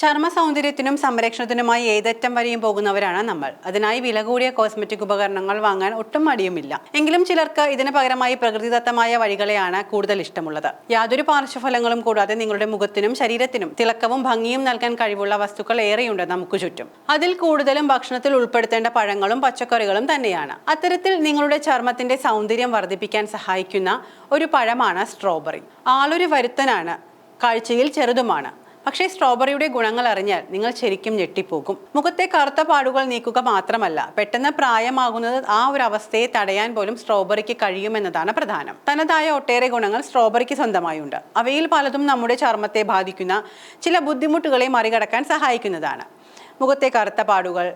ചർമ്മ സൗന്ദര്യത്തിനും സംരക്ഷണത്തിനുമായി ഏതറ്റം വരെയും പോകുന്നവരാണ് നമ്മൾ. അതിനായി വില കൂടിയ കോസ്മെറ്റിക് ഉപകരണങ്ങൾ വാങ്ങാൻ ഒട്ടും മടിയുമില്ല. എങ്കിലും ചിലർക്ക് ഇതിന് പകരമായി പ്രകൃതിദത്തമായ വഴികളെയാണ് കൂടുതൽ ഇഷ്ടമുള്ളത്. യാതൊരു പാർശ്വഫലങ്ങളും കൂടാതെ നിങ്ങളുടെ മുഖത്തിനും ശരീരത്തിനും തിളക്കവും ഭംഗിയും നൽകാൻ കഴിവുള്ള വസ്തുക്കൾ ഏറെയുണ്ട് നമുക്ക് ചുറ്റും. അതിൽ കൂടുതലും ഭക്ഷണത്തിൽ ഉൾപ്പെടുത്തേണ്ട പഴങ്ങളും പച്ചക്കറികളും തന്നെയാണ്. അത്തരത്തിൽ നിങ്ങളുടെ ചർമ്മത്തിന്റെ സൗന്ദര്യം വർദ്ധിപ്പിക്കാൻ സഹായിക്കുന്ന ഒരു പഴമാണ് സ്ട്രോബെറി. ആളൊരു വരുത്തനാണ്, കാഴ്ചയിൽ ചെറുതുമാണ്. പക്ഷേ സ്ട്രോബെറിയുടെ ഗുണങ്ങൾ അറിഞ്ഞാൽ നിങ്ങൾ ശരിക്കും ഞെട്ടിപ്പോകും. മുഖത്തെ കറുത്ത പാടുകൾ നീക്കുക മാത്രമല്ല, പെട്ടെന്ന് പ്രായമാകുന്നത് ആ ഒരു അവസ്ഥയെ തടയാൻ പോലും സ്ട്രോബെറിക്ക് കഴിയുമെന്നതാണ് പ്രധാനം. തനതായ ഒട്ടേറെ ഗുണങ്ങൾ സ്ട്രോബെറിക്ക് സ്വന്തമായുണ്ട്. അവയിൽ പലതും നമ്മുടെ ചർമ്മത്തെ ബാധിക്കുന്ന ചില ബുദ്ധിമുട്ടുകളെ മറികടക്കാൻ സഹായിക്കുന്നതാണ്. മുഖത്തെ കറുത്ത പാടുകൾ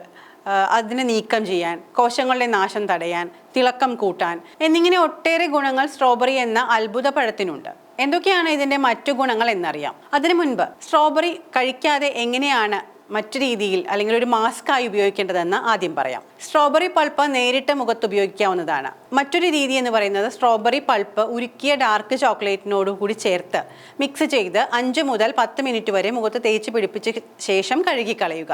അതിനെ നീക്കം ചെയ്യാൻ, കോശങ്ങളുടെ നാശം തടയാൻ, തിളക്കം കൂട്ടാൻ എന്നിങ്ങനെ ഒട്ടേറെ ഗുണങ്ങൾ സ്ട്രോബെറി എന്ന അത്ഭുത പഴത്തിനുണ്ട്. എന്തൊക്കെയാണ് ഇതിന്റെ മറ്റു ഗുണങ്ങൾ എന്നറിയാം. അതിനു മുൻപ് സ്ട്രോബെറി കഴിക്കാതെ എങ്ങനെയാണ് മറ്റു രീതിയിൽ അല്ലെങ്കിൽ ഒരു മാസ്കായി ഉപയോഗിക്കേണ്ടതെന്ന് ആദ്യം പറയാം. സ്ട്രോബെറി പൾപ്പ് നേരിട്ട് മുഖത്ത് ഉപയോഗിക്കാവുന്നതാണ്. മറ്റൊരു രീതി എന്ന് പറയുന്നത് സ്ട്രോബെറി പൾപ്പ് ഉരുക്കിയ ഡാർക്ക് ചോക്ലേറ്റിനോട് കൂടി ചേർത്ത് മിക്സ് ചെയ്ത് 5 മുതൽ 10 മിനിറ്റ് വരെ മുഖത്ത് തേച്ച് പിടിപ്പിച്ച ശേഷം കഴുകിക്കളയുക.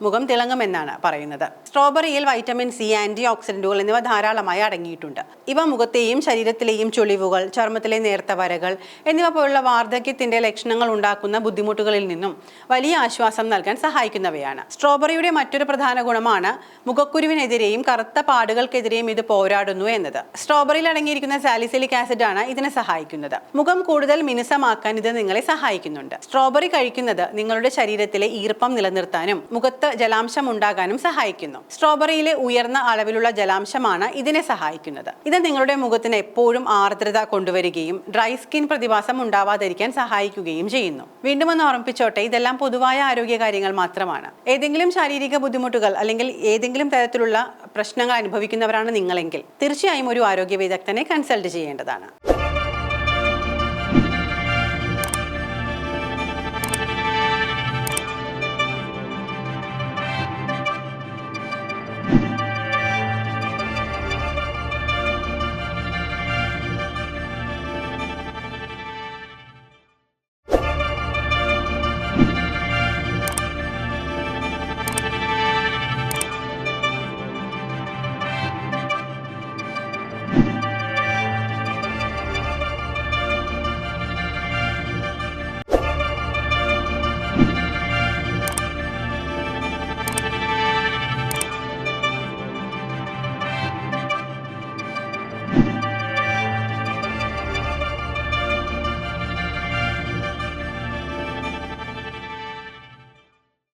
മുഖം തിളങ്ങുമെന്നാണ് പറയുന്നത്. സ്ട്രോബെറിയിൽ വൈറ്റമിൻ സി, ആന്റി ഓക്സിഡന്റുകൾ എന്നിവ ധാരാളമായി അടങ്ങിയിട്ടുണ്ട്. ഇവ മുഖത്തെയും ശരീരത്തിലെയും ചുളിവുകൾ, ചർമ്മത്തിലെ നേർത്ത വരകൾ എന്നിവ പോലുള്ള വാർദ്ധക്യത്തിന്റെ ലക്ഷണങ്ങൾ ഉണ്ടാക്കുന്ന ബുദ്ധിമുട്ടുകളിൽ നിന്നും വലിയ ആശ്വാസം നൽകാൻ സഹായിക്കുന്നവയാണ്. സ്ട്രോബെറിയുടെ മറ്റൊരു പ്രധാന ഗുണമാണ് മുഖക്കുരുവിനെതിരെയും കറുത്ത പാടുകൾക്കെതിരെയും ഇത് പോരാടുന്നു എന്നത്. സ്ട്രോബെറിയിൽ അടങ്ങിയിരിക്കുന്ന സാലിസിലിക് ആസിഡ് ആണ് ഇതിനെ സഹായിക്കുന്നത്. മുഖം കൂടുതൽ മിനുസമാക്കാൻ ഇത് നിങ്ങളെ സഹായിക്കുന്നുണ്ട്. സ്ട്രോബെറി കഴിക്കുന്നത് നിങ്ങളുടെ ശരീരത്തിലെ ഈർപ്പം നിലനിർത്താനും മുഖത്ത് ജലാംശം ഉണ്ടാകാനും സഹായിക്കുന്നു. സ്ട്രോബെറിയിലെ ഉയർന്ന അളവിലുള്ള ജലാംശമാണ് ഇതിനെ സഹായിക്കുന്നത്. ഇത് നിങ്ങളുടെ മുഖത്തിന് എപ്പോഴും ആർദ്രത കൊണ്ടുവരികയും ഡ്രൈ സ്കിൻ പ്രതിഭാസം ഉണ്ടാവാതിരിക്കാൻ സഹായിക്കുകയും ചെയ്യുന്നു. വീണ്ടും ഒന്ന് ഓർമ്മിപ്പിച്ചോട്ടെ, ഇതെല്ലാം പൊതുവായ ആരോഗ്യ കാര്യങ്ങൾ മാത്രമാണ്. ഏതെങ്കിലും ശാരീരിക ബുദ്ധിമുട്ടുകൾ അല്ലെങ്കിൽ ഏതെങ്കിലും തരത്തിലുള്ള പ്രശ്നങ്ങൾ അനുഭവിക്കുന്നവരാണ് നിങ്ങളെങ്കിൽ തീർച്ചയായും ഒരു ആരോഗ്യ വിദഗ്ധനെ കൺസൾട്ട് ചെയ്യേണ്ടതാണ്.